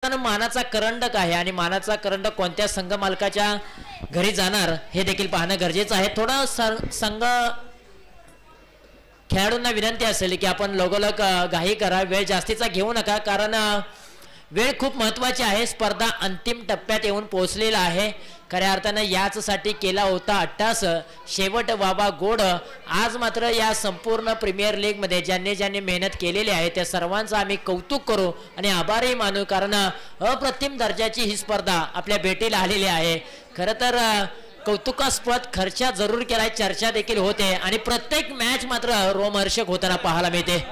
मानाचा करंडक आहे आणि मानाचा करंडक कोणत्या संघ मालकाच्या घरी जाणार हे देखील पाहणं गरजेचं आहे. थोडा संघ खेळाडूंना विनंती असेल की आपण लगोलग घाई करा, वेळ जास्तीचा घेऊ नका, कारण वेळ खूप महत्त्वाची आहे. स्पर्धा अंतिम टप्प्यात येऊन पोहोचलेला आहे. खऱ्या अर्थानं याचसाठी केला होता अट्टास शेवट बाबा गोड. आज मात्र या संपूर्ण प्रीमियर लीगमध्ये ज्यांनी मेहनत केलेली आहे त्या सर्वांचं आम्ही कौतुक करू आणि आभारही मानू, कारण अप्रतिम दर्जाची ही स्पर्धा आपल्या भेटीला आलेली आहे. खरं तर कौतुकास्पद खर्च जरूर केलाय, चर्चा देखील होते आणि प्रत्येक मॅच मात्र रोमहर्षक होताना पाहायला मिळते.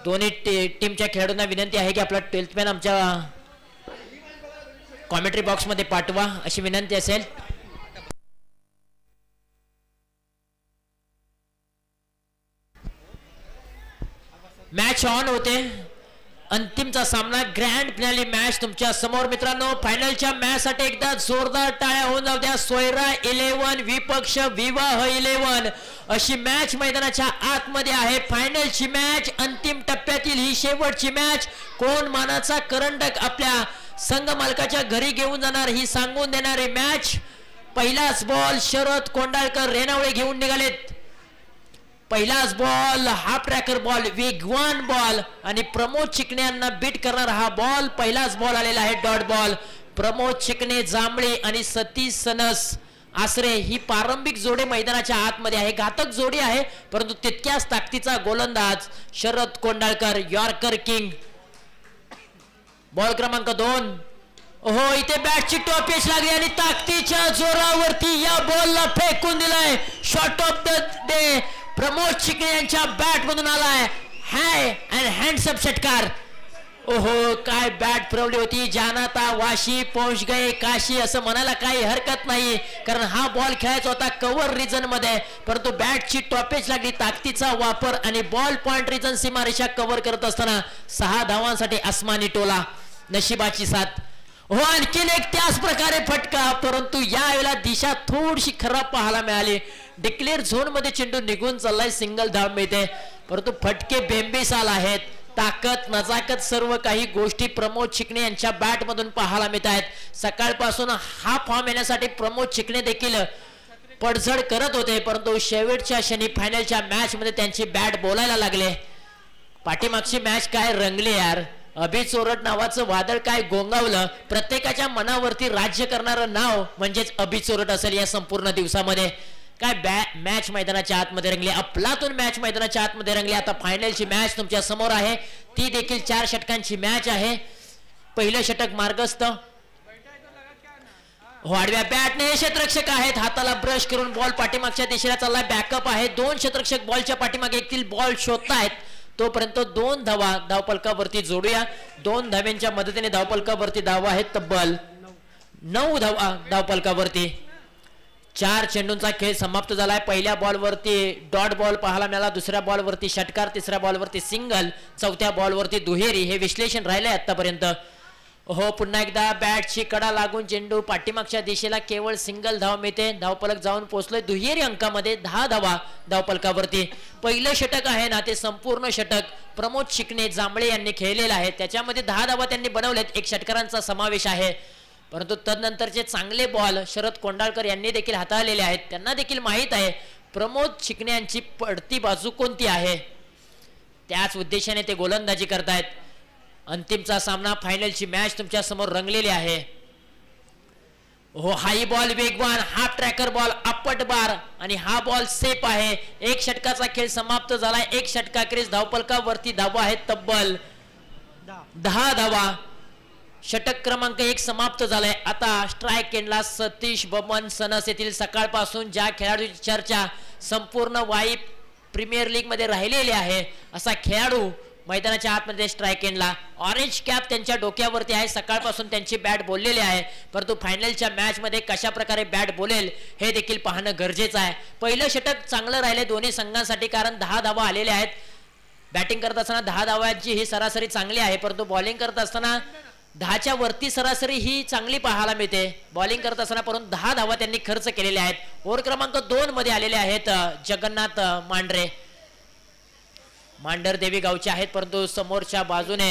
दोन्ही टीमच्या खेळाडूंना विनंती आहे की आपला 12th मॅन आमच्या कॉमेंट्री बॉक्स मध्ये पाठवा अशी विनंती असेल. मॅच ऑन होते. अंतिमचा सामना, ग्रँड फिनाले मॅच तुमच्या समोर मित्रांनो. फायनलच्या मॅच साठी एकदा जोरदार टाळ्या होऊन जाऊ द्या. सोयरा 11 विपक्ष विवाह 11 अशी मॅच मैदानाच्या आतमध्ये आहे. फायनलची मॅच, अंतिम टप्प्यातील ही शेवटची मॅच. कोण मानाचा करंडक आपल्या संघ मालकाच्या घरी घेऊन जाणार ही सांगून देणारी मॅच. पहिलाच बॉल शरद कोंडाळकर रेणावळे घेऊन निघालेत. पहिलाच बॉल हाफ ट्रॅकर बॉल, वेगवान बॉल आणि प्रमोद चिकणे यांना बीट करणारा हा बॉल. पहिलाच बॉल आलेला आहे डॉट बॉल. प्रमोद चिकणे जांभळे आणि सतीश सनस आसरे ही प्रारंभिक जोडी मैदानाच्या आतमध्ये आहे. घातक जोडी आहे परंतु तितक्याच ताकदीचा गोलंदाज Sharad Kondalkar, yorker king. Ball क्रमांक 2. हो, इथे बॅटची टॉपेज लागली आणि ताकदीच्या जोरावरती या बॉलला फेकून दिलाय. Shot of the day Pramod Chikane यांच्या बॅट मधून आलाय. हाय अँड हँडसअप षटकार. ओहो, काय बॅट फिरवली होती. जानाता वाशी पहुंच गए काशी असं म्हणायला काही हरकत नाही, कारण हा बॉल खेळायचा होता कव्हर रिजन मध्ये परंतु बॅटची टॉपेज लागली. ताकदीचा वापर आणि बॉल पॉइंट रिजन सीमारेषा कव्हर करत असताना 6 धावांसाठी आसमानी टोला. नशिबाची साथ. हो, आणखीन एक त्याच प्रकारे फटका, परंतु यावेळेला दिशा थोडीशी खराब पाहायला मिळाली. डिक्लेअर झोन मध्ये चेंडू निघून चाललाय, सिंगल धाव मिळते परंतु फटके बेंबेसाल आहेत. ताकद नजाकत सर्व काही गोष्टी प्रमोद चिकणे यांच्या बॅट मधून पाहायला मिळत आहेत. सकाळपासून हा फॉर्म येण्यासाठी प्रमोद चिकणे देखील पडझड करत होते परंतु शेवटच्या क्षणी फायनलच्या मॅच मध्ये त्यांची बॅट बोलायला लागले. पाठीमागची मॅच काय रंगली यार. अभि चोरट नावाचं वादळ काय गोंगावलं. प्रत्येकाच्या मनावरती राज्य करणारं नाव म्हणजेच अभि चोरट असेल या संपूर्ण दिवसामध्ये. काय मॅच मैदानाच्या आतमध्ये रंगली, अफलातून मॅच मैदानाच्या आतमध्ये रंगली. आता फायनलची मॅच तुमच्या समोर आहे, ती देखील 4 षटकांची मॅच आहे. पहिलं षटक मार्गस्थ. आडव्या बॅटने क्षेत्ररक्षक आहेत, हाताला ब्रश करून बॉल पाठीमागच्या दिशेला चाललाय. बॅकअप आहे, 2 क्षेत्ररक्षक बॉलच्या पाठीमागे येतील, बॉल शोधतायत. तोपर्यंत 2 धावा धावपलकावरती जोडूया. 2 धाव्यांच्या मदतीने धावपलकावरती धावा आहेत तब्बल 9 धावा धावपलकावरती. 4 चेंडूंचा खेळ समाप्त झालाय. पहिल्या बॉलवरती डॉट बॉल पाहायला मिळाला, दुसऱ्या बॉलवरती षटकार, तिसऱ्या बॉलवरती सिंगल, चौथ्या बॉलवरती दुहेरी. हे विश्लेषण राहिलंय आतापर्यंत. हो, पुन्हा एकदा बॅटची कडा लागून चेंडू पाठीमागच्या दिशेला, केवळ सिंगल धाव मिळते. धावपलक जाऊन पोहोचलोय दुहेरी अंकामध्ये. 10 धावा धावपलकावरती. पहिलं षटक आहे ना ते संपूर्ण षटक प्रमोद चिकणे जांभळे यांनी खेळलेलं आहे. त्याच्यामध्ये 10 धावा त्यांनी बनवल्यात, 1 षटकारांचा समावेश आहे. परंतु तदनंतरचे चांगले बॉल शरद कोंडाळकर यांनी देखील हाताळलेले आहेत. त्यांना देखील माहीत आहे प्रमोद चिकणे यांची पडती बाजू कोणती आहे, त्याच उद्देशाने ते गोलंदाजी करतायत. अंतिमचा सामना, फायनलची मॅच तुमच्या समोर रंगलेली आहे. हो, हाई बॉल वेगवान, हाफ ट्रॅकर बॉल, आपट बार आणि हा बॉल सेफ आहे. 1 षटकाचा खेळ समाप्त झालाय. 1 षटकाखेरीज धावपलकावरती धावा आहेत तब्बल 10 धावा. षटक क्रमांक 1 समाप्त झालाय. आता स्ट्राईक एंडला सतीश बबन सनस येथील सकाळपासून ज्या खेळाडूची चर्चा संपूर्ण वाई प्रीमियर लीग मध्ये राहिलेली आहे असा खेळाडू मैदानाच्या आतमध्ये स्ट्राईक एंडला. ऑरेंज कॅप त्यांच्या डोक्यावरती आहे. सकाळपासून त्यांची बॅट बोललेली आहे परंतु फायनलच्या मॅच मध्ये कशा प्रकारे बॅट बोलेल हे देखील पाहणं गरजेचं आहे. पहिलं षटक चांगलं राहिले दोन्ही संघांसाठी, कारण 10 धावा आलेल्या आहेत. बॅटिंग करत असताना 10 धावांची ही सरासरी चांगली आहे परंतु बॉलिंग करत असताना 10च्या वरती सरासरी ही चांगली पाहायला मिळते. बॉलिंग करत असताना परंतु 10 धावा त्यांनी खर्च केलेल्या आहेत. ओव्हर क्रमांक 2 मध्ये आलेले आहेत जगन्नाथ मांढरे. मांढर देवी गावचे आहेत परंतु समोरच्या बाजूने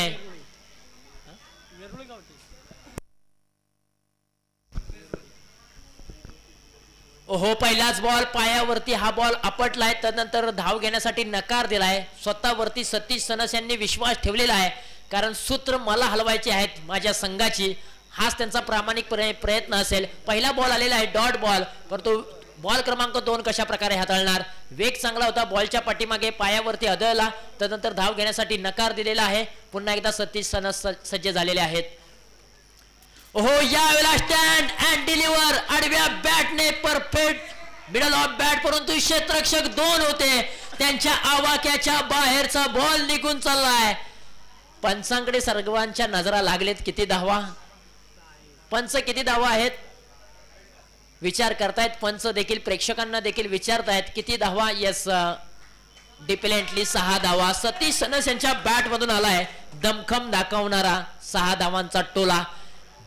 हो, पहिलाच बॉल पायावरती हा बॉल आपटलाय. त्यानंतर धाव घेण्यासाठी नकार दिलाय. स्वतःवरती सतीश सनस यांनी विश्वास ठेवलेला आहे, कारण सूत्र मला हलवायचे आहेत माझ्या संघाची, हाच त्यांचा प्रामाणिक प्रयत्न असेल. पहिला बॉल आलेला आहे डॉट बॉल, परंतु बॉल क्रमांक 2 कशा प्रकारे हाताळणार. वेग चांगला होता, बॉलच्या पाठीमागे पायावरती आदळला, त्यानंतर धाव घेण्यासाठी नकार दिलेला आहे. पुन्हा एकदा सतीश सनस सज्ज झालेले आहेत. हो, यावेळेला स्टँड अँड डिलिव्हर आडव्या बॅटने परफेक्ट मिडल ऑफ बॅट, परंतु क्षेत्ररक्षक 2 होते, त्यांच्या आवाक्याच्या बाहेरचा बॉल निघून चाललाय. पंचांकडे सर्वांच्या नजरा लागलेत. किती धावा, पंच किती धावा आहेत विचार करतायत. पंच देखील प्रेक्षकांना देखील विचारतायत किती धावा. यस, डिपेंडेंटली 6 धावा. सतीश सनस यांच्या बॅट मधून आलाय दमखम दाखवणारा 6 धावांचा टोला.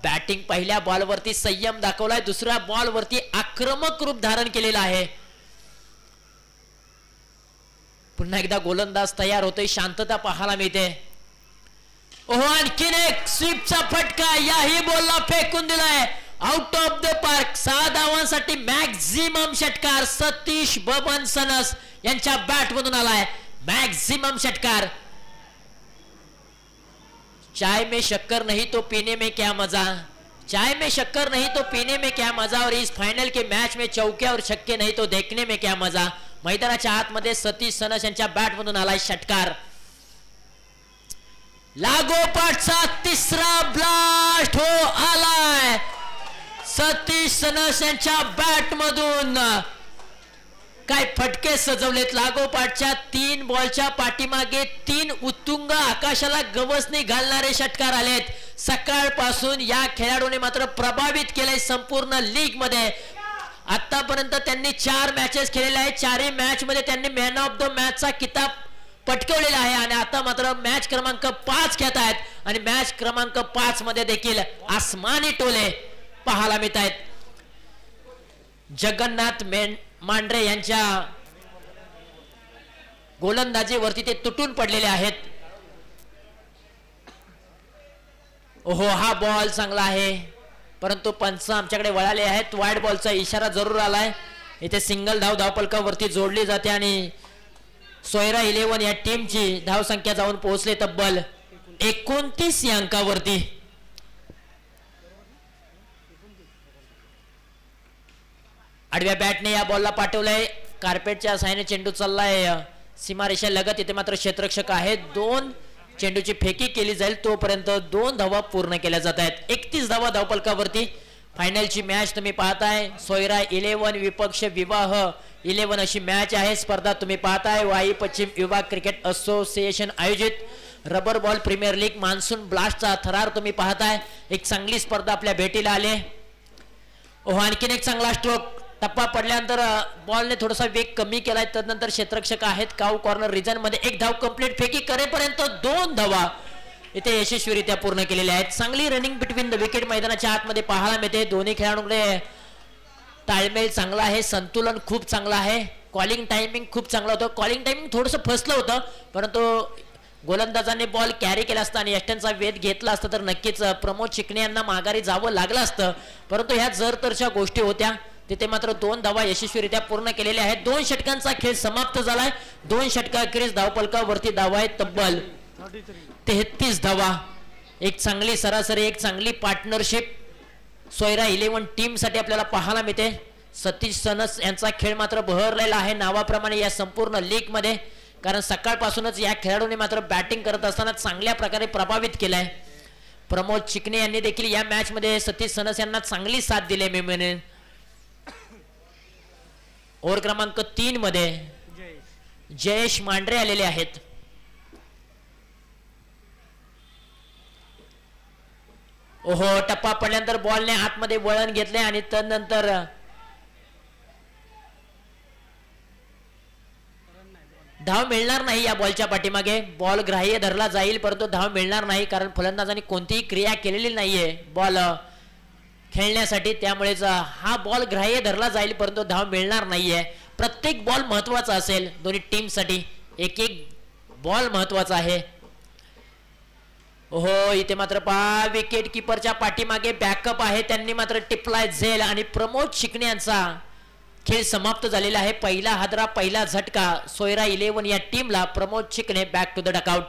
बॅटिंग पहिल्या बॉलवरती संयम दाखवलाय, दुसऱ्या बॉलवरती आक्रमक रूप धारण केलेला आहे. पुन्हा एकदा गोलंदाज तयार होतोय, शांतता पाहायला मिळते. ओहो, आणखीन एक स्वीपचा फटका याही बॉलला फेकून दिलाय आउट ऑफ द पार्क. 6 धावांसाठी मॅक्झिमम षटकार सतीश बबन सनस यांच्या बॅट मधून आलाय. मॅक्झिमम षटकार. चाय में शक्कर नहीं तो पीने में क्या मजा, चाय में शक्कर नहीं तो पीने में क्या मजा, और इस फाइनल के मैच में चौके और छक्के नहीं तो देखने में क्या मजा. मैदानाच्या आतमध्ये सतीश सनस यांच्या बॅट मधून आलाय षटकार. लागोपाठचा तिसरा ब्लास्ट हो आलाय सतीश सनस यांच्या बॅट मधून. काय फटके सजवलेत. लागोपाठच्या 3 बॉलच्या पाठीमागे 3 उत्तुंग आकाशाला गवसणी घालणारे षटकार आलेत. सकाळपासून या खेळाडूने मात्र प्रभावित केलंय संपूर्ण लीग मध्ये. आतापर्यंत त्यांनी 4 मॅचेस खेळलेल्या आहेत. 4ही मॅच मध्ये त्यांनी मॅन ऑफ द मॅच चा किताब पटकवलेला आहे, आणि आता मात्र मॅच क्रमांक 5 घेत आहेत, आणि मॅच क्रमांक 5 मध्ये देखील आसमानी टोले पाहायला मिळत आहेत. जगन्नाथ मांढरे यांच्या गोलंदाजीवरती ते तुटून पडलेले आहेत. ओहो, हा बॉल चांगला आहे, परंतु पंच आमच्याकडे वळाले आहेत. वाईड बॉलचा इशारा जरूर आलाय. इथे सिंगल धाव धावपलकावरती जोडली जाते, आणि सोयरा 11 या टीमची धाव संख्या जाऊन पोहोचले तब्बल 29 या अंकावरती. आडव्या बॅटने या बॉलला पाठवलंय. कार्पेटच्या साहाय्याने चेंडू चाललाय सीमारेषा लगत. इथे मात्र क्षेत्ररक्षक आहेत. 2 चेंडूची फेकी केली जाईल, तोपर्यंत 2 धावा पूर्ण केल्या जात आहेत. 31 धावा धावपलकावरती. फायनलची मॅच तुम्ही पाहताय. सोयरा 11 विपक्ष विवाह 11 अशी मॅच आहे. स्पर्धा तुम्ही पाहताय वाई पश्चिम विभाग क्रिकेट असोसिएशन आयोजित rubber ball premier league monsoon ब्लास्टचा थरार तुम्ही पाहताय. एक चांगली स्पर्धा आपल्या भेटीला आले. ओह, आणखीन एक चांगला स्ट्रोक. टप्पा पडल्यानंतर बॉलने थोडासा वेग कमी केलाय. त्यानंतर क्षेत्ररक्षक आहेत काऊ कॉर्नर रिजन मध्ये. 1 धाव कंप्लीट फेकी करेपर्यंत 2 धावा इथे यशस्वीरित्या पूर्ण केलेल्या आहेत. चांगली रनिंग बिटवीन द विकेट मैदानाच्या आतमध्ये पाहायला मिळते. दोन्ही खेळाडूंकडे ताळमेळ चांगला आहे, संतुलन खूप चांगलं आहे. कॉलिंग टायमिंग खूप चांगलं होतं. कॉलिंग टायमिंग थोडंसं फसलं होतं, परंतु गोलंदाजाने बॉल कॅरी केला असता आणि यष्ट्यांचा वेध घेतला असता तर नक्कीच प्रमोद चिकणे यांना माघारी जावं लागलं असतं. परंतु ह्या जरतरच्या गोष्टी होत्या. तिथे मात्र 2 धावा यशस्वीरित्या पूर्ण केलेल्या आहेत. 2 षटकांचा खेळ समाप्त झालाय. 2 षटकाखेरीज धावपलकावरती धावा आहेत तब्बल 33 धावा. एक चांगली सरासरी, एक चांगली पार्टनरशिप सोयरा 11 टीम साठी आपल्याला पाहायला मिळते. सतीश सनस यांचा खेळ मात्र बहरलेला आहे नावाप्रमाणे या संपूर्ण लीग मध्ये, कारण सकाळपासूनच या खेळाडूंनी मात्र बॅटिंग करत असताना चांगल्या प्रकारे प्रभावित केलाय. प्रमोद चिकणे यांनी देखील या मॅच मध्ये सतीश सनस यांना चांगली साथ दिली मी म्हणेन. ओव्हर क्रमांक 3 मध्ये जयेश मांढरे आलेले आहेत. ओहो, टप्पा पडल्यानंतर बॉलने आतमध्ये वळण घेतले आणि त्यानंतर धाव मिळणार नाही. या बॉलच्या पाठीमागे बॉल ग्राह्य धरला जाईल, परंतु धाव मिळणार नाही, कारण फलंदाजांनी कोणतीही क्रिया केलेली नाहीये बॉल खेळण्यासाठी. त्यामुळेच हा बॉल ग्राह्य धरला जाईल, परंतु धाव मिळणार नाहीये. प्रत्येक बॉल महत्वाचा असेल. दोन्ही टीम साठी एक एक बॉल महत्वाचा आहे. हो इथे मात्र पहा विकेट किपरच्या पाठीमागे बॅकअप आहे, त्यांनी मात्र टिपलाय झेल आणि प्रमोद शिकणे यांचा खेळ समाप्त झालेला आहे. पहिला हादरा पहिला झटका सोयरा 11 या टीमला. प्रमोद शिकणे बॅक टू द डकआउट.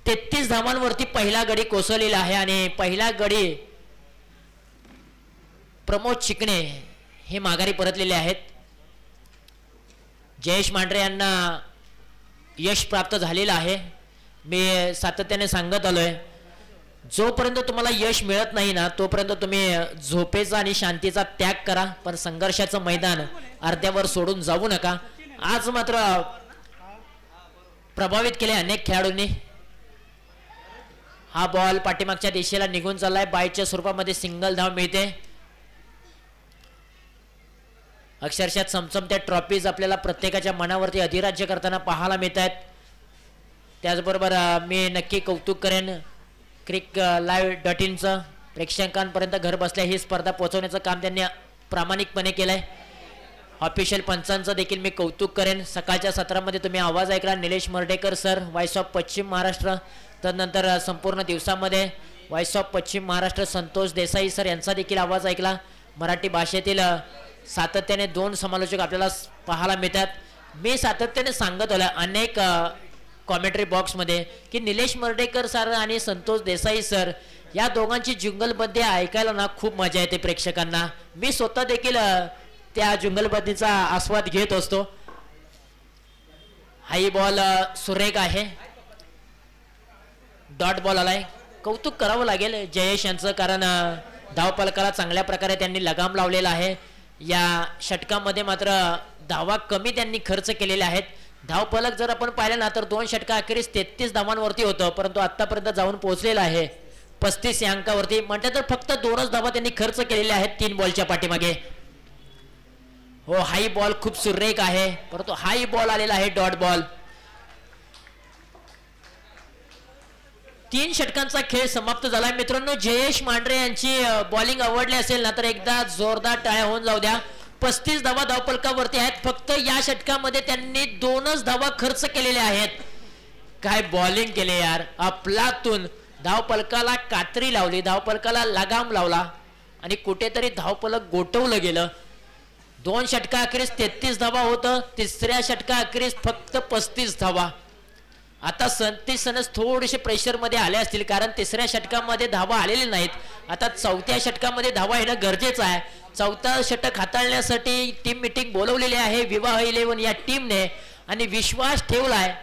33 धावांवरती पहिला गडी कोसळलेला आहे आणि पहिला गडी प्रमोद शिकणे हे माघारी परतलेले आहेत. जयेश मांढरे यांना यश प्राप्त झालेलं आहे. मी सातत्याने सांगत आलोय जोपर्यंत तुम्हाला यश मिळत नाही ना तोपर्यंत तुम्ही झोपेचा आणि शांतीचा त्याग करा, पण संघर्षाचं मैदान अर्ध्यावर सोडून जाऊ नका. आज मात्र प्रभावित केले अनेक खेळाडूंनी. हा बॉल पाठीमागच्या दिशेला निघून चाललाय. बायच्या स्वरूपामध्ये सिंगल धाव मिळते. अक्षरशः चमचमत्या ट्रॉफीज आपल्याला प्रत्येकाच्या मनावरती अधिराज्य करताना पाहायला मिळत आहेत. त्याचबरोबर मी नक्की कौतुक करेन cricklive.inचं. प्रेक्षकांपर्यंत घर बसल्या ही स्पर्धा पोहोचवण्याचं काम त्यांनी प्रामाणिकपणे केलंय. ऑफिशियल पंचांचं देखील मी कौतुक करेन. सकाळच्या सत्रामध्ये तुम्ही आवाज ऐकला Nilesh Mardhekar sir voice of पश्चिम महाराष्ट्र. तदनंतर संपूर्ण दिवसामध्ये व्हॉइस ऑफ पश्चिम महाराष्ट्र संतोष देसाई सर यांचा देखील आवाज ऐकला. मराठी भाषेतील सातत्याने 2 समालोचक आपल्याला पाहायला मिळतात. मी सातत्याने सांगत आलो अनेक कॉमेंट्री बॉक्समध्ये की निलेश मर्डेकर सर आणि संतोष देसाई सर या दोघांची जुंगलबंदी ऐकायला ना खूप मजा येते प्रेक्षकांना. मी स्वतः देखील त्या जुंगलबंदीचा आस्वाद घेत असतो. हाई बॉल सुरेख आहे. डॉट बॉल आलाय. कौतुक करावं लागेल जयेश यांचं, कारण धावफलकाला चांगल्या प्रकारे त्यांनी लगाम लावलेला आहे. या षटकामध्ये मात्र धावा कमी त्यांनी खर्च केलेले आहेत. धावफलक जर आपण पाहिलं ना तर 2 षटका अखेरीस 33 धावांवरती होतं, परंतु आतापर्यंत जाऊन पोहोचलेला आहे 35 या अंकावरती. म्हटलं तर फक्त 2च धावा त्यांनी खर्च केलेल्या आहेत 3 बॉलच्या पाठीमागे. हो हाई बॉल खूप सुरेख आहे, परंतु हाई बॉल आलेला आहे डॉट बॉल. 3 षटकांचा खेळ समाप्त झालाय मित्रांनो. जयेश मांढरे यांची बॉलिंग आवडली असेल ना तर एकदा जोरदार टाळ्या होऊन जाऊ द्या. 35 धावा धावफलकावरती आहेत. फक्त या षटकामध्ये त्यांनी 2च धावा खर्च केलेल्या आहेत. काय बॉलिंग केले यार. आपलातून धावफलकाला कात्री लावली, धावफलकाला लगाम लावला आणि कुठेतरी धावफलक गोठवलं गेलं. 2 षटका अखेरीस 33 धावा होतं. तिसऱ्या षटका अखेरीस फक्त 35 धावा. आता संतीश सनस थोडेसे प्रेशर मध्ये आले असतील, कारण तिसऱ्या षटकामध्ये धावा आलेले नाहीत. आता चौथ्या षटकामध्ये धावा येणं गरजेचं आहे. चौथा षटक हाताळण्यासाठी टीम मीटिंग बोलवलेली आहे विवाह 11 या टीमने आणि विश्वास ठेवलाय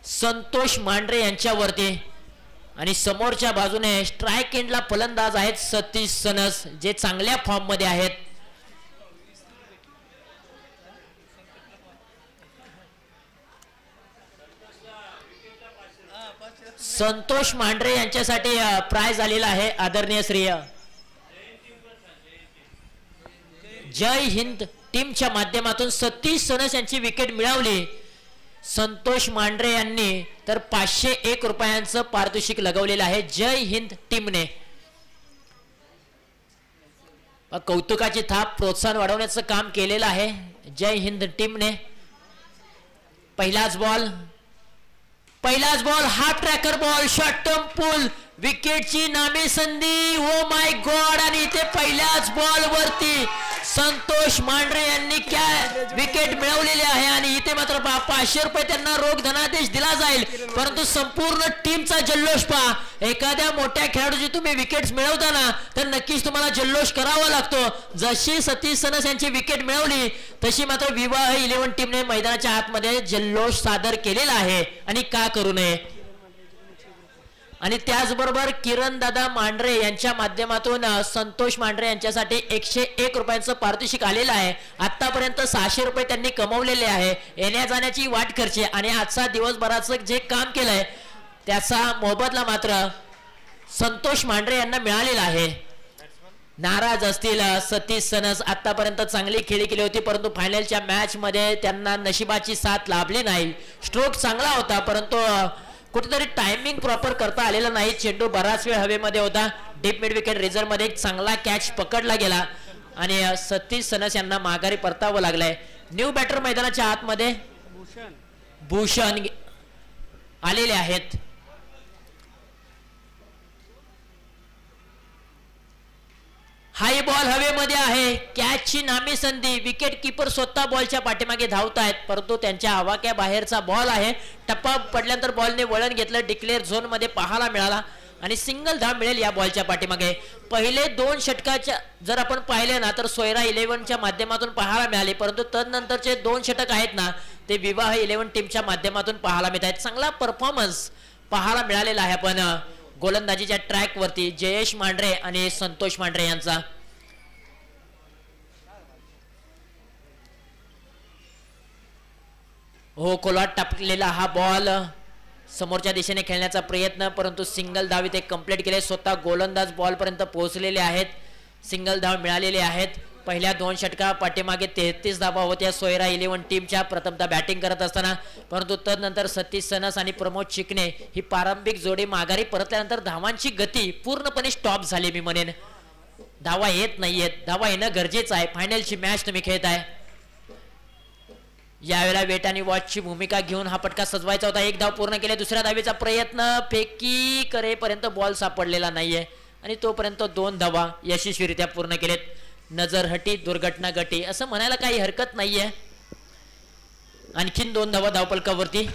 संतोष मांढरे यांच्यावरती. आणि समोरच्या बाजूने स्ट्राइक एंडला फलंदाज आहेत सतीश सनस, जे चांगल्या फॉर्म मध्ये आहेत. संतोष मांढरे यांच्यासाठी प्राइज आलेला आहे आदरणीय श्री जय हिंद टीमच्या माध्यमातून सतीश सनस यांची विकेट मिळवली. संतोष मांढरे यांनी तर 501 रुपयांचं पारितोषिक लगवलेलं आहे जय हिंद टीमने. कौतुकाची थाप प्रोत्साहन वाढवण्याचं काम केलेलं आहे जय हिंद टीमने. पहिलाच ball half tracker ball short term pull विकेटची नामी संधी. Oh my god. आणि इथे पहिल्याच बॉल वरती संतोष मांढरे यांनी काय विकेट मिळवलेली आहे. आणि इथे मात्र 500 रुपये त्यांना रोख धनादेश दिला जाईल, परंतु संपूर्ण टीमचा जल्लोष पहा. एखाद्या मोठ्या खेळाडूची तुम्ही विकेट्स मिळवताना तर नक्कीच तुम्हाला जल्लोष करावा लागतो. जशी सतीश सनस यांची विकेट मिळवली तशी मात्र विवाह 11 टीमने मैदानाच्या आतमध्ये जल्लोष सादर केलेला आहे, आणि का करू नये. आणि त्याचबरोबर किरण दादा मांढरे यांच्या माध्यमातून संतोष मांढरे यांच्यासाठी 101 रुपयांचं पारितोषिक आलेलं आहे. आतापर्यंत 600 रुपये त्यांनी कमवलेले आहे. येण्या जाण्याची वाट खर्च आणि आजचा दिवसभराचं जे काम केलंय त्याचा मोबदला मात्र संतोष मांढरे यांना मिळालेला आहे. नाराज असतील सतीश सनस. आतापर्यंत चांगली खेळी केली होती, परंतु फायनलच्या मॅच मध्ये त्यांना नशिबाची साथ लाभली नाही. स्ट्रोक चांगला होता, परंतु कुठेतरी टायमिंग प्रॉपर करता आलेला नाही. चेंडू बराच वेळ हवेमध्ये होता. डीप मिड विकेट रिझर्व मध्ये एक चांगला कॅच पकडला गेला आणि सतीश सनस यांना माघारी परतावं लागलंय. न्यू बॅटर मैदानाच्या आतमध्ये भूषण आलेले आहेत. हाय बॉल हवेमध्ये आहे. कॅचची नामी संधी. विकेट किपर स्वतः बॉलच्या पाठीमागे धावतायत, परंतु त्यांच्या आवाक्या बाहेरचा बॉल आहे. टप्पा पडल्यानंतर बॉलने वळण घेतलं. डिक्लेअर झोन मध्ये पाहायला मिळाला आणि सिंगल धाव मिळेल या बॉलच्या पाठीमागे. पहिले 2 षटकाच्या जर आपण पाहिले ना तर सोयरा 11च्या माध्यमातून पाहायला मिळाले, परंतु तदनंतरचे 2 षटक आहेत ना ते विवाह 11 टीमच्या माध्यमातून पाहायला मिळत आहेत. चांगला परफॉर्मन्स पाहायला मिळालेला आहे आपण गोलंदाजीच्या ट्रॅक वरती जयेश मांढरे आणि संतोष मांढरे यांचा. हो, कोलाट टाकलेला हा बॉल समोरच्या दिशेने खेळण्याचा प्रयत्न, परंतु सिंगल धाव इथे कंप्लीट केले. स्वतः गोलंदाज बॉल पर्यंत पोहोचलेले आहेत. सिंगल धाव मिळालेले आहेत. पहिल्या 2 षटका पाठीमागे 33 धावा होत्या सोयरा 11 टीमच्या प्रथमतः बॅटिंग करत असताना, परंतु तदनंतर सतीश सनस आणि प्रमोद चिकणे ही प्रारंभिक जोडी माघारी परतल्यानंतर धावांची गती पूर्णपणे स्टॉप झाली. मी म्हणेन धावा येत नाहीयेत. धावा येणं गरजेचं आहे. फायनलची मॅच तुम्ही खेळताय. यावेळेला वेट आणि वॉचची भूमिका घेऊन हा फटका सजवायचा होता. 1 धाव पूर्ण केले. दुसऱ्या धावेचा प्रयत्न फेकी करेपर्यंत बॉल सापडलेला नाहीये आणि तोपर्यंत 2 धावा यशस्वीरित्या पूर्ण केलेत. नजर हटी दुर्घटना घटी असं म्हणायला काही हरकत नाहीये. आणखीन 2 धावा धावपलकावरती.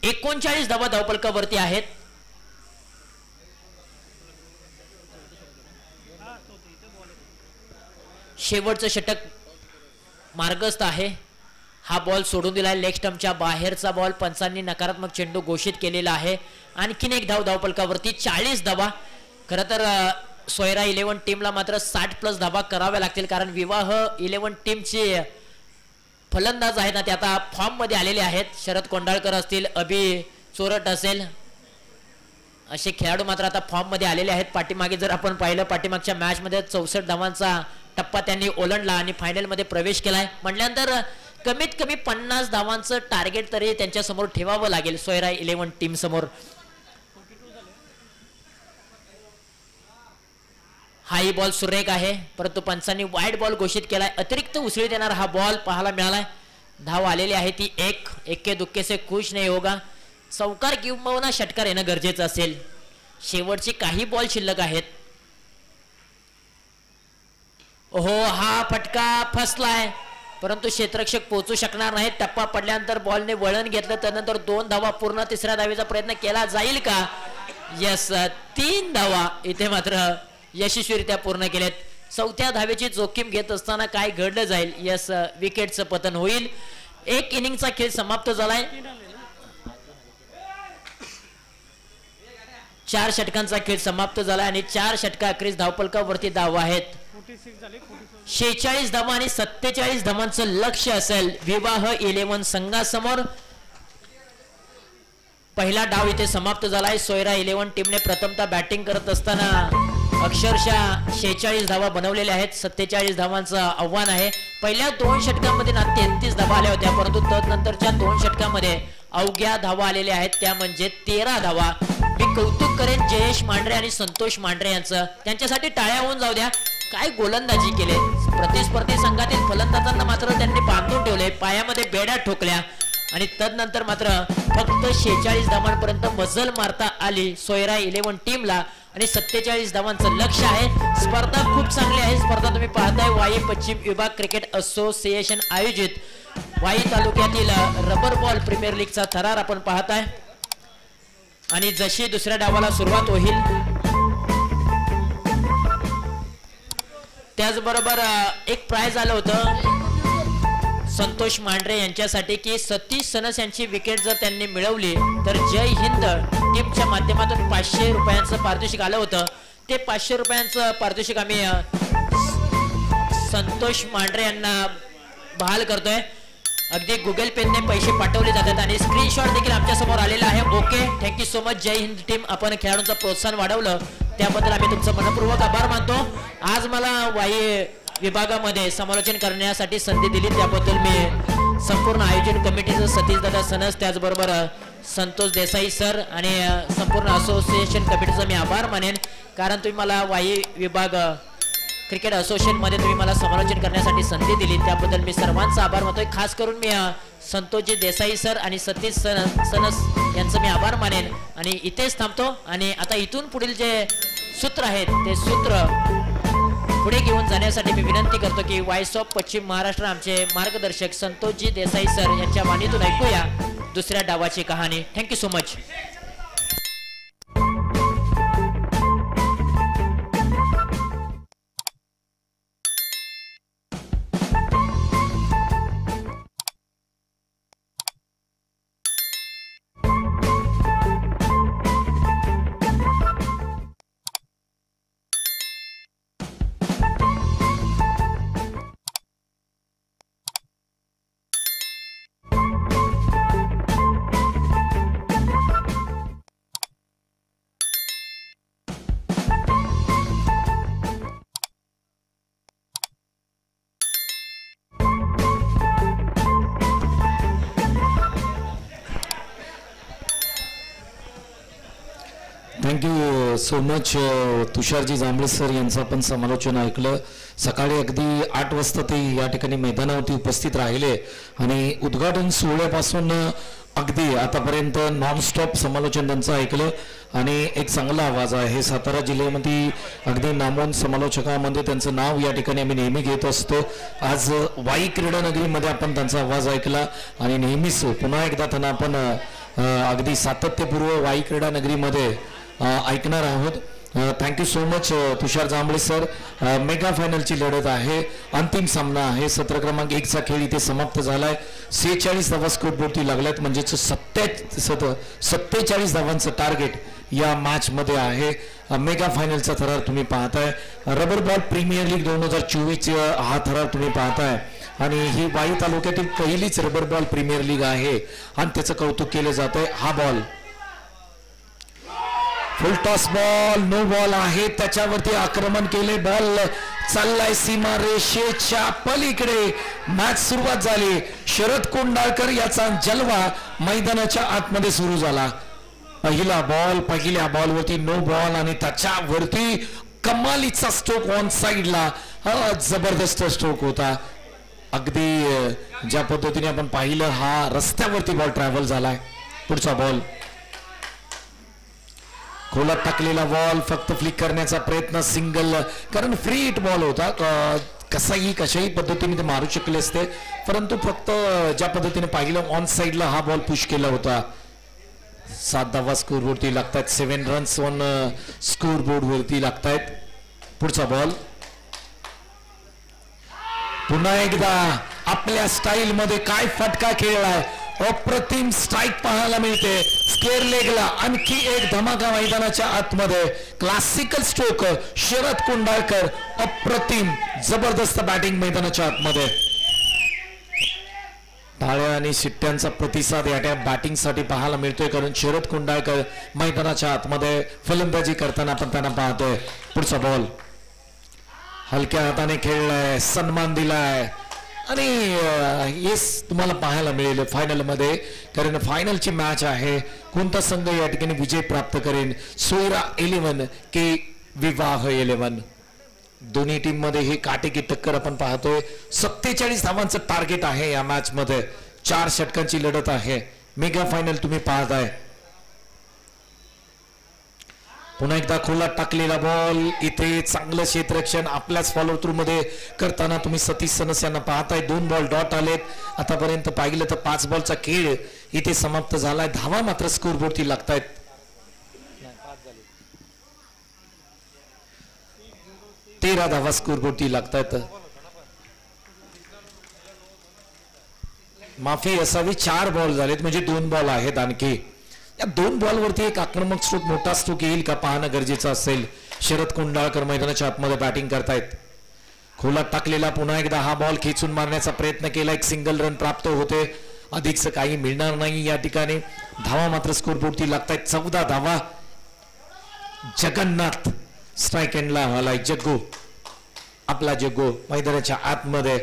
39 धावा धावपलकावरती आहेत. शेवटचं षटक मार्गस्थ आहे. हा बॉल सोडून दिलाय. लेग स्टंपच्या बाहेरचा बॉल. पंचांनी नकारात्मक चेंडू घोषित केलेला आहे. आणखीन 1 धाव धावपलकावरती. 40 धावा. खरं तर सोयरा 11 टीमला मात्र 60+ धावा कराव्या लागतील, कारण विवाह 11 टीमचे फलंदाज आहेत ना ते आता फॉर्म मध्ये आलेले आहेत. शरद कोंडाळकर असतील, अभि चोरट असेल, असे खेळाडू मात्र आता फॉर्म मध्ये आलेले आहेत. पाठीमागे जर आपण पाहिलं पाठीमागच्या मॅच मध्ये 64 धावांचा टप्पा त्यांनी ओलांडला आणि फायनल मध्ये प्रवेश केलाय. म्हटल्यानंतर कमीत कमी 50 धावांचं टार्गेट तरी त्यांच्या समोर ठेवावं लागेल सोयरा 11 टीम समोर. हाही बॉल सुरेख आहे, परंतु पंचांनी वाईड बॉल घोषित केलाय. अतिरिक्त उसळी देणारा हा बॉल पाहायला मिळालाय. धाव आलेली आहे ती 1. एक्के दुक्के से खुश नाही होगा. चौकार किंबहुना षटकार येणं गरजेचं असेल. शेवटचे काही बॉल शिल्लक आहेत. हो, हा फटका फसलाय, परंतु क्षेत्ररक्षक पोहोचू शकणार नाही. टप्पा पडल्यानंतर बॉलने वळण घेतलं, त्यानंतर 2 धावा पूर्ण. तिसऱ्या धावेचा प्रयत्न केला जाईल का? यस, 3 धावा इथे मात्र यशस्वीरित्या पूर्ण केलेत. 4थ्या धावेची जोखीम घेत असताना काय घडलं जाईल? यस, विकेटचं पतन होईल. 1 इनिंगचा खेळ समाप्त झालाय. 4 षटकांचा खेळ समाप्त झाला आणि 4 षटका अखेरीस धावपलकावरती धावा आहेत. 46 धावा आणि 47 धावांचं लक्ष असेल विवाह 11 संघासमोर. पहिला डाव इथे समाप्त झालाय. सोयरा 11 टीमने प्रथमतः बॅटिंग करत असताना अक्षरशः 46 धावा बनवलेल्या आहेत. 47 धावांचं आव्हान आहे. पहिल्या 2 षटकांमध्ये ना 33 धावा आल्या होत्या, परंतु तदनंतरच्या 2 षटकांमध्ये अवघ्या धावा आलेल्या आहेत, त्या म्हणजे 13 धावा. मी कौतुक करेन जयेश मांढरे आणि संतोष मांढरे यांचं. त्यांच्यासाठी टाळ्या होऊन जाऊ द्या. काय गोलंदाजी केले. प्रतिस्पर्धी संघातील फलंदाजांना मात्र त्यांनी बांधून ठेवले, पायामध्ये बेड्या ठोकल्या आणि तदनंतर मात्र फक्त 46 धावांपर्यंत मजल मारता आली सोयरा 11 टीमला आणि 47 धावांचं लक्ष आहे. स्पर्धा खूप चांगली आहे. स्पर्धा तुम्ही पाहताय वाई पश्चिम विभाग क्रिकेट असोसिएशन आयोजित वाई तालुक्यातील रबर बॉल प्रीमियर लीगचा थरार आपण पाहताय. आणि जशी दुसऱ्या डावाला सुरुवात होईल त्याचबरोबर एक प्राइज आलं होतं संतोष मांढरे यांच्यासाठी की सतीश सनस यांची विकेट जर त्यांनी मिळवली तर जय हिंद टीमच्या माध्यमातून 500 रुपयांचं पारितोषिक आलं होतं. ते 500 रुपयांचं पारितोषिक आम्ही संतोष मांढरे यांना बहाल करतोय. अगदी गुगल पेने पैसे पाठवले जातात आणि स्क्रीनशॉट देखील आमच्या समोर आलेला आहे. Okay, thank you so much. Jai Hind team, आपण खेळाडूंचं प्रोत्साहन वाढवलं त्याबद्दल आम्ही तुमचं मनपूर्वक आभार मानतो. आज मला वाई विभागामध्ये समालोचन करण्यासाठी संधी दिली त्याबद्दल मी संपूर्ण आयोजन कमिटीचं सतीशदादा सनस, त्याचबरोबर संतोष देसाई सर आणि संपूर्ण असोसिएशन कमिटीचा मी आभार मानेन. कारण तुम्ही मला वाई विभाग क्रिकेट असोसिएशनमध्ये तुम्ही मला समालोचन करण्यासाठी संधी दिली, त्याबद्दल मी सर्वांचा आभार मानतोय. खास करून मी संतोषजी देसाई सर आणि सतीश सनस यांचं मी आभार मानेन आणि इथेच थांबतो. आणि आता इथून पुढील जे सूत्र आहेत ते सूत्र पुढे घेऊन जाण्यासाठी मी विनंती करतो की व्हॉइस ऑफ पश्चिम महाराष्ट्र आमचे मार्गदर्शक संतोषजी देसाई सर यांच्या वाणीतून ऐकूया दुसऱ्या डावाची कहाणी. Thank you so much. Thank you so much Tusharji Jambhale sir यांचं आपण समालोचन ऐकलं. सकाळी अगदी 8 वाजता ते या ठिकाणी मैदानावरती उपस्थित राहिले आणि उद्घाटन सोहळ्यापासून अगदी आतापर्यंत नॉनस्टॉप समालोचन त्यांचं ऐकलं आणि एक चांगला आवाज आहे. सातारा जिल्ह्यामध्ये अगदी नामवंत समालोचकांमध्ये त्यांचं नाव या ठिकाणी आम्ही नेहमी घेत असतो. आज वाई क्रीडानगरीमध्ये आपण त्यांचा आवाज ऐकला आणि नेहमीच पुन्हा एकदा त्यांना आपण अगदी सातत्यपूर्व वाई क्रीडानगरीमध्ये ऐकणार आहोत. थँक्यू सो मच तुषार जांभळे सर. मेगा फायनलची लढत आहे, अंतिम सामना आहे. सत्र क्रमांक 1चा खेळ इथे समाप्त झालाय. 46 धावा स्कोरबोर्डवरती लागल्यात, म्हणजेच 47 धावांचं टार्गेट या मॅच मध्ये आहे. मेगा फायनलचा थरार तुम्ही पाहताय. रबर बॉल प्रीमियर लीग 2024 हा थरार तुम्ही पाहताय आणि ही वाई तालुक्यातील पहिलीच रबर बॉल प्रीमियर लीग आहे आणि त्याचं कौतुक केलं जात आहे. हा ball full toss ball, no ball आहे, त्याच्यावरती आक्रमण केले. बॉल चाललाय सीमा रेषेच्या पलीकडे. मॅच सुरुवात झाली. शरद कोंडाळकर याचा जलवा मैदानाच्या आतमध्ये सुरू झाला. पहिला बॉल, पहिल्या बॉलवरती नो बॉल आणि त्याच्यावरती कमालीचा स्ट्रोक ऑन साइडला. जबरदस्त स्ट्रोक होता. अगदी ज्या पद्धतीने आपण पाहिलं हा रस्त्यावरती बॉल ट्रॅव्हल झालाय. पुढचा बॉल खोलात टाकलेला बॉल, फक्त फ्लिक करण्याचा प्रयत्न, सिंगल, कारण फ्री हिट बॉल होता. कशाही पद्धतीने ते मारू शकले असते, परंतु फक्त ज्या पद्धतीने पाहिलं ऑन साइडला हा बॉल पुश केला होता. 7 धावा स्कोरवरती लागतात. 7 रन्स ऑन स्कोरबोर्ड वरती लागतायत. पुढचा बॉल पुन्हा एकदा आपल्या स्टाईल मध्ये काय फटका खेळलाय. अप्रतिम स्ट्राइक पाहायला मिळते. स्केअर लेगला आणखी एक धमाका मैदानाच्या आतमध्ये. Classical stroke Sharad Kondalkar. अप्रतिम जबरदस्त बॅटिंग मैदानाच्या आतमध्ये. टाळ्या आणि शिट्ट्यांचा प्रतिसाद या बॅटिंग साठी पाहायला मिळतोय, कारण शरद कोंडाळकर मैदानाच्या आतमध्ये फलंदाजी करताना आपण त्यांना पाहतोय. पुढचा बॉल हलक्या हाताने खेळलाय, सन्मान दिलाय आणि हेच तुम्हाला पाहायला मिळेल फायनल मध्ये, कारण फायनलची मॅच आहे. कोणता संघ या ठिकाणी विजय प्राप्त करेल. सोयरा 11 की विवाह 11, दोन्ही टीम मध्ये ही काटेकी टक्कर आपण पाहतोय. 47 धावांचं टार्गेट आहे या मॅच मध्ये. 4 षटकांची लढत आहे. मेगा फायनल तुम्ही पाहताय. पुन्हा एकदा खोलात टाकलेला बॉल. इथे चांगलं क्षेत्ररक्षण आपल्याच फॉलो थ्रू मध्ये करताना तुम्ही सतीश सनस यांना पाहताय. 2 बॉल डॉट आलेत. आतापर्यंत पाहिलं तर 5 बॉलचा खेळ इथे समाप्त झालाय. धावा मात्र स्कोरबोर्डवरती लागतायत. 13 धावा स्कोरबोर्डवरती लागतायत. माफी असावी, 4 बॉल झालेत, म्हणजे 2 बॉल आहेत आणखी. या 2 बॉलवरती एक आक्रमक स्ट्रोक, मोठा स्ट्रोक येईल का पाहणं गरजेचं असेल. शरद कोंडाळकर मैदानाच्या आतमध्ये बॅटिंग करतायत. खोलात टाकलेला पुन्हा एकदा हा बॉल खेचून मारण्याचा प्रयत्न केला. एक सिंगल रन प्राप्त होते. अधिकच काही मिळणार नाही या ठिकाणी. धावा मात्र स्कोरबोर्डवरती लागतायत. 14 धावा. जगन्नाथ स्ट्राइक एंडला आलाय. जग्गू, आपला जग्गू मैदानाच्या आतमध्ये.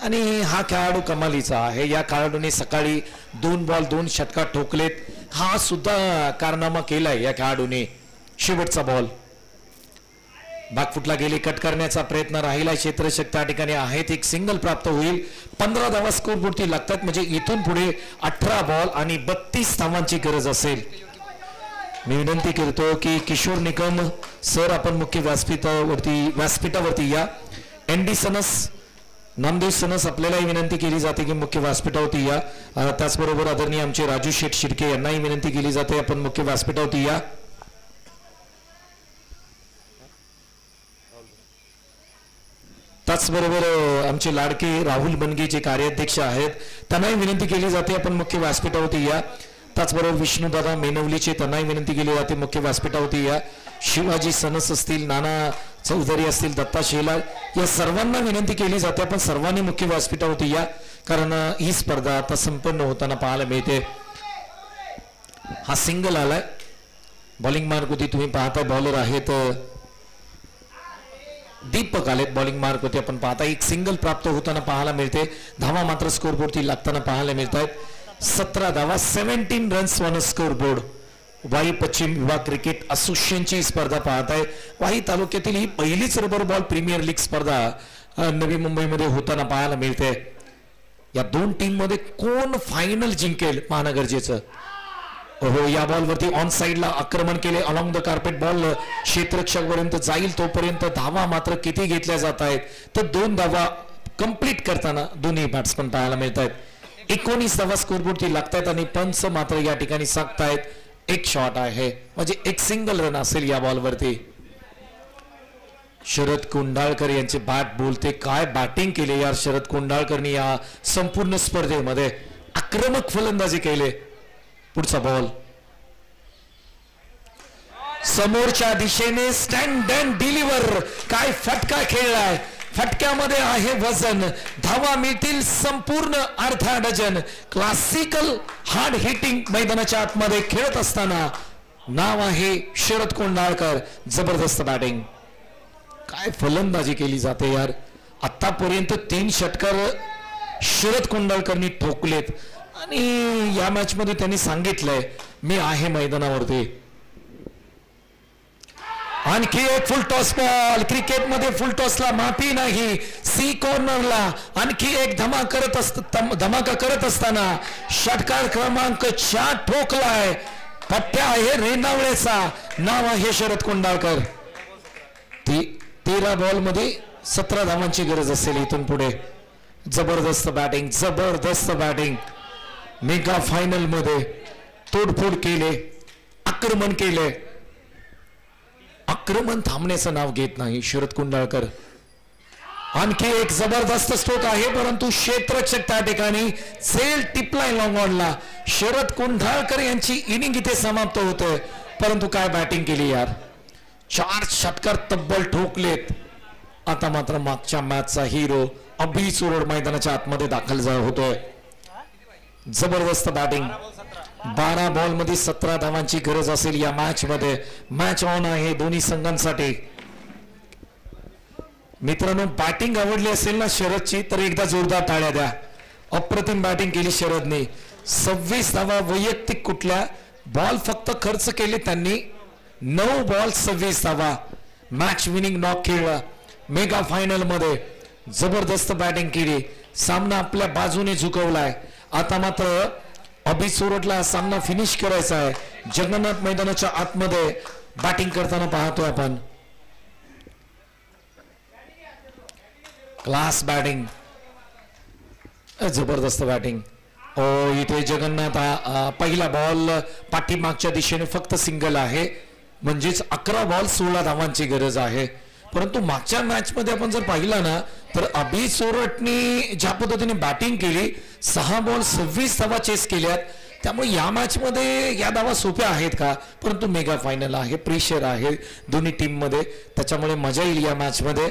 आणि हा खेळाडू कमालीचा आहे. या खेळाडूने सकाळी 2 बॉल 2 षटकार ठोकलेत. हा सुद्धा कारनामा केलाय या खेळाडूने. शेवटचा बॉल बॅकफुटला गेली, कट करण्याचा प्रयत्न राहिला क्षेत्ररक्षक त्या ठिकाणी आहेत, एक सिंगल प्राप्त होईल. 15 धावा स्कोर पुरती लागतात, म्हणजे इथून पुढे 18 बॉल आणि 32 धावांची गरज असेल. मी विनंती करतो की किशोर निकम सर आपण मुख्य व्यासपीठावरती या. एनडी सनस, नामदेव सनस आपल्यालाही विनंती केली जाते की मुख्य व्यासपीठावरती या. त्याचबरोबर आदरणीय आमचे राजू शेठ शिर्के यांनाही विनंती केली जाते आपण मुख्य व्यासपीठावरती या. त्याचबरोबर आमचे लाडके राहुल बनगे जे कार्याध्यक्ष आहेत त्यांनाही विनंती केली जाते आपण मुख्य व्यासपीठावरती या. त्याचबरोबर विष्णुदादा मेनवलीचे त्यांनाही विनंती केली जाते मुख्य व्यासपीठावरती या. शिवाजी सनस असतील, नाना चौधरी असतील, दत्ता शेलार, या सर्वांना विनंती केली जाते आपण सर्वांनी मुख्य व्यासपीठावरती या, कारण ही स्पर्धा आता संपन्न होताना पाहायला मिळते. हा सिंगल आलाय. बॉलिंग मार्क होती, तुम्ही पाहता बॉलर आहेत दीपक आलेत बॉलिंग मार्क होते आपण पाहता. एक सिंगल प्राप्त होताना पाहायला मिळते. धावा मात्र स्कोरबोर्डती लागताना पाहायला मिळत आहेत. 17 धावा, 17 रन्स ऑन स्कोरबोर्ड. वाई पश्चिम विभाग क्रिकेट असोसिएशनची स्पर्धा पाहताय. वाई तालुक्यातील ही पहिलीच रबर बॉल प्रीमियर लीग स्पर्धा नवी मुंबईमध्ये होताना पाहायला मिळते. या दोन टीम मध्ये कोण फायनल जिंकेल पाहणं गरजेचं. हो, या बॉलवरती ऑन साइडला आक्रमण केले, अलॉंग द कार्पेट बॉल क्षेत्ररक्षक पर्यंत जाईल तोपर्यंत धावा मात्र किती घेतल्या जात आहेत तर 2 धावा कंप्लीट करताना दोन्ही बॅट्समन पाहायला मिळत आहेत. 19 धावा स्कोरबोर्डती लागतायत आणि पंच मात्र या ठिकाणी सांगतायत एक शॉट आहे, म्हणजे एक सिंगल रन असेल या बॉलवरती. शरद कोंडाळकर यांचे बॅट बोलते. काय बॅटिंग केले यार शरद कोंडाळकरनी या संपूर्ण स्पर्धेमध्ये. आक्रमक फलंदाजी केले. पुढचा बॉल समोरच्या दिशेने स्टँड अँड डिलिव्हर. काय फटका खेळलाय, फटक्यामध्ये आहे वजन. धावा मिळतील संपूर्ण अर्धा डझन. क्लासिकल हार्ड हिटिंग मैदानाच्या आतमध्ये खेळत असताना नाव आहे शरद कोंडाळकर. जबरदस्त बॅटिंग, काय फलंदाजी केली जाते यार. आतापर्यंत 3 षटकार शरद कोंडाळकरनी ठोकलेत आणि या मॅच मध्ये त्यांनी सांगितलंय मी आहे मैदानावरती. आणखी एक फुल टॉस बॉल. क्रिकेटमध्ये फुल टॉसला माफी नाही. सी कॉर्नरला आणखी एक धमाका करत असताना षटकार क्रमांक 4 ठोकलाय. पट्ट्या आहे रेणावळेचा. नाव आहे शरद कोंडाळकर. 13 बॉल मध्ये 17 धावांची गरज असेल इथून पुढे. जबरदस्त बॅटिंग, जबरदस्त बॅटिंग. मेगा फायनल मध्ये तोडफोड केले, आक्रमण केले. आक्रमण थांबण्याचं नाव घेत नाही शरद कोंडाळकर. आणखी एक जबरदस्त स्ट्रोक आहे, परंतु क्षेत्ररक्षक त्या ठिकाणी सेल टिपलाय लॉंग ऑनला. शरद कोंडाळकर यांची इनिंग इथे समाप्त होते, परंतु काय बॅटिंग केली यार. 4 षटकार तब्बल ठोकलेत. आता मात्र मागच्या मॅचचा हिरो अभि चोरड मैदानाच्या आतमध्ये दाखल होतोय. जबरदस्त बॅटिंग. 12 बॉल मध्ये 17 धावांची गरज असेल या मॅच मध्ये. मॅच ऑन आहे दोन्ही संघांसाठी. मित्रांनो, बॅटिंग आवडली असेल ना शरदची तर एकदा जोरदार टाळ्या द्या. अप्रतिम बॅटिंग केली शरदने. 26 धावा वैयक्तिक कुठल्या बॉल फक्त खर्च केले त्यांनी. 9 बॉल 26 धावा. मॅच विनिंग नॉक खेळला. मेगा फायनल मध्ये जबरदस्त बॅटिंग केली. सामना आपल्या बाजूने झुकवलाय. आता मात्र अभि चोरडला सामना फिनिश करायचा आहे. जगन्नाथ मैदानाच्या आतमध्ये बॅटिंग करताना पाहतोय आपण. क्लास बॅटिंग, जबरदस्त बॅटिंग. इथे जगन्नाथ पहिला बॉल पाठीमागच्या दिशेने फक्त सिंगल आहे, म्हणजेच 11 बॉल 16 धावांची गरज आहे. परंतु मागच्या मॅच मध्ये आपण जर पाहिला ना तर अभि चोरटनी ज्या पद्धतीने बॅटिंग केली 6 बॉल 26 धावा चेस केल्यात. त्यामुळे या मॅच मध्ये या धावा सोप्या आहेत का, परंतु मेगा फायनल आहे, प्रेशर आहे दोन्ही टीम मध्ये, त्याच्यामुळे मजा येईल या मॅच मध्ये.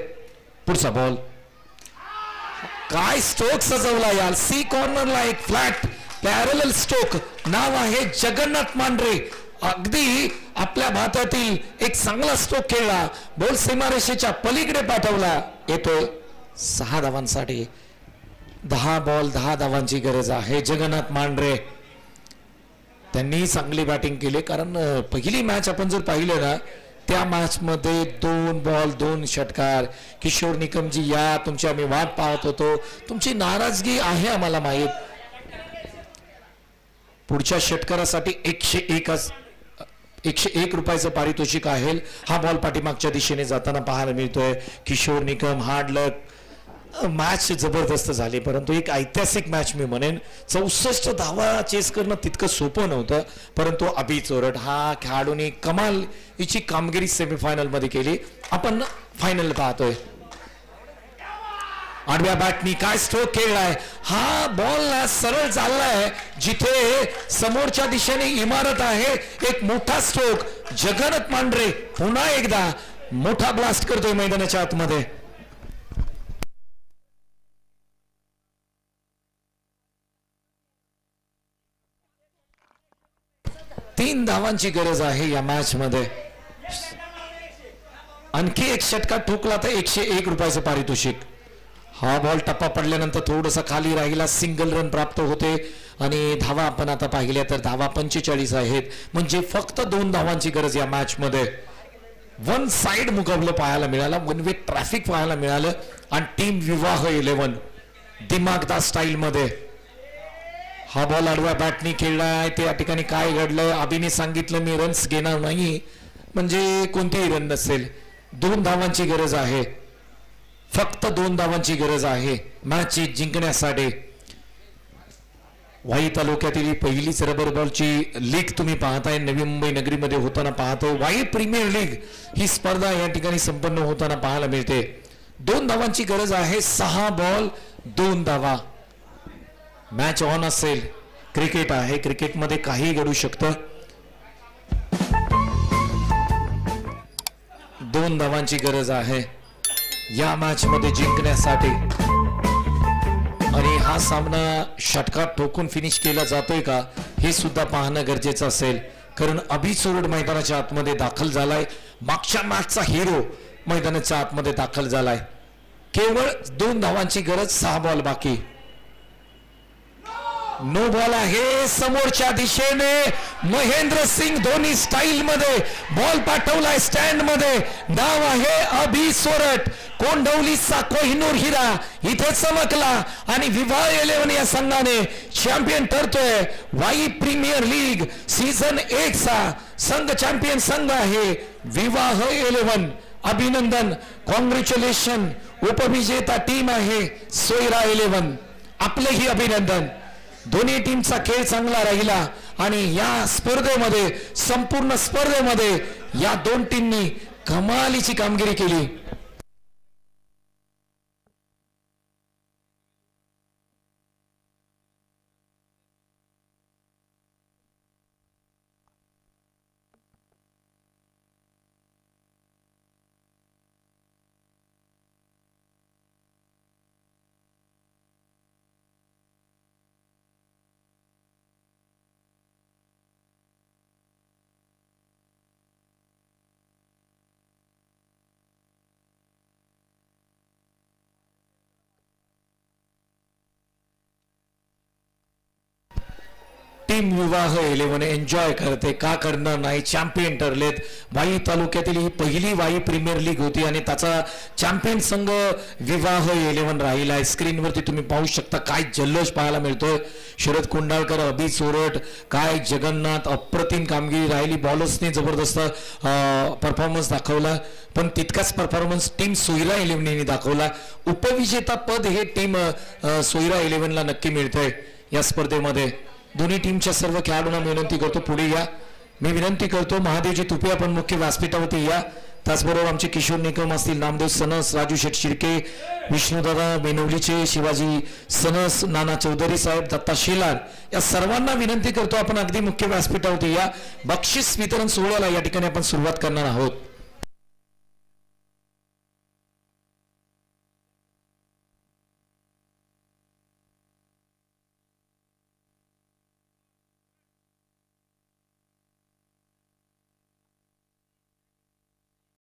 पुढचा बॉल, काय स्ट्रोक सजवला यार. सी कॉर्नरला एक फ्लॅट पॅरलल स्ट्रोक. नाव आहे जगन्नाथ मांढरे. अगदी आपल्या भातातील एक चांगला स्ट्रोक खेळला. बॉल सीमारेषेच्या पलीकडे पाठवला. येतोय 6 धावांसाठी. 10 बॉल 10 धावांची गरज आहे. जगन्नाथ मांढरे त्यांनी चांगली बॅटिंग केली, कारण पहिली मॅच आपण जर पाहिलं ना त्या मॅच मध्ये 2 बॉल 2 षटकार. किशोर निकमजी या तुमची आम्ही वाट पाहत होतो. तुमची नाराजगी आहे आम्हाला माहीत. पुढच्या षटकारासाठी 101 रुपयाचं पारितोषिक आहे. हा बॉल पाठीमागच्या दिशेने जाताना पाहायला मिळतोय. किशोर निकम हार्ड लक. मॅच जबरदस्त झाली परंतु एक ऐतिहासिक मॅच मी म्हणेन. 64 धावा चेस करणं तितकं सोपं नव्हतं परंतु अभि चोरट हा खेळाडूने कमाल हिची कामगिरी सेमीफायनल मध्ये केली. आपण फायनल पाहतोय. आडव्या बॅटनी काय स्ट्रोक केलाय. हा बॉल सरळ चाललाय जिथे समोरच्या दिशेने इमारत आहे. एक मोठा स्ट्रोक. जगन्नाथ मांढरे पुन्हा एकदा मोठा ब्लास्ट करतोय मैदानाच्या आतमध्ये. 3 धावांची गरज आहे या मॅच मध्ये. आणखी एक षटकार ठोकला तर 101 रुपयाचं पारितोषिक. हा बॉल टप्पा पडल्यानंतर थोडासा खाली राहिला. सिंगल रन प्राप्त होते आणि धावा आपण आता पाहिल्या तर धावा 45 आहेत. म्हणजे फक्त 2 धावांची गरज या मॅच मध्ये. वन साइड मुकाबला पाहायला मिळाला. वन वे ट्रॅफिक पाहायला मिळालं आणि टीम विवाह 11 दिमागदार स्टाईल मध्ये. हा बॉल आडव्या बॅटनी खेळलाय. त्या ठिकाणी काय घडलं. अभिने सांगितलं मी रन्स घेणार नाही म्हणजे कोणतेही रन नसेल. 2 धावांची गरज आहे. फक्त 2 धावांची गरज आहे मॅच जिंकण्यासाठी. वाई तालुक्यातील पहिलीच रबर बॉलची लीग तुम्ही पाहताय. नवी मुंबई नगरीमध्ये होताना पाहतो. वाई प्रीमियर लीग ही स्पर्धा या ठिकाणी संपन्न होताना पाहायला मिळते. 2 धावांची गरज आहे. 6 बॉल 2 धावा. मॅच ऑन असेल. क्रिकेट आहे. क्रिकेटमध्ये काही घडू शकतं. 2 धावांची गरज आहे या मॅच मध्ये जिंकण्यासाठी. आणि हा सामना षटकार ठोकून फिनिश केला जातोय का हे सुद्धा पाहणं गरजेचं असेल. कारण अभि चोरड मैदानाच्या आतमध्ये दाखल झालाय. मागच्या मॅचचा हिरो मैदानाच्या आतमध्ये दाखल झालाय. केवळ 2 धावांची गरज. 6 बॉल बाकी. नो बॉल आहे. समोरच्या दिशेने महेंद्र सिंग धोनी स्टाईल मध्ये बॉल पाठवलाय स्टँड मध्ये. डाव आहे अभि चोरट. कोंडवलीचा कोहिनूर हिरा इथे चमकला आणि विवाह 11 या संघाने चॅम्पियन ठरतोय. वाई प्रीमियर लीग सीझन 1 चा संघ चॅम्पियन संघ आहे विवाह 11. अभिनंदन. कॉंग्रॅच्युलेशन. उपविजेता टीम आहे सोयरा 11. आपलेही अभिनंदन. दोन्ही टीमचा खेळ चांगला राहिला आणि या स्पर्धेमध्ये संपूर्ण स्पर्धेमध्ये या 2 टीमनी कमालीची कामगिरी केली. टीम विवाह 11 एन्जॉय करते. का करणार नाही. चॅम्पियन ठरलेत. वाई तालुक्यातील ही पहिली वाई प्रीमियर लीग होती आणि त्याचा चॅम्पियन संघ विवाह 11 राहिला आहे. स्क्रीनवरती तुम्ही पाहू शकता काय जल्लोष पाहायला मिळतोय. शरद कोंडाळकर, अभि चोरट, काय जगन्नाथ. अप्रतिम कामगिरी राहिली. बॉलर्सने जबरदस्त परफॉर्मन्स दाखवला पण तितकाच परफॉर्मन्स टीम सोयरा 11 ने दाखवला. उपविजेता पद हे टीम सोयरा 11 ला नक्की मिळतंय या स्पर्धेमध्ये. दोन्ही टीमच्या सर्व खेळाडूंना विनंती करतो पुढे या. मी विनंती करतो महादेवजी तुपे आपण मुख्य व्यासपीठावरती या. त्याचबरोबर आमचे किशोर निकम असतील, नामदेव सनस, राजू शेठ शिर्के, विष्णुदादा बेनवलीचे, शिवाजी सनस, नाना चौधरी साहेब, दत्ता शेलार या सर्वांना विनंती करतो आपण अगदी मुख्य व्यासपीठावरती या. बक्षीस वितरण सोहळ्याला या ठिकाणी आपण सुरुवात करणार आहोत.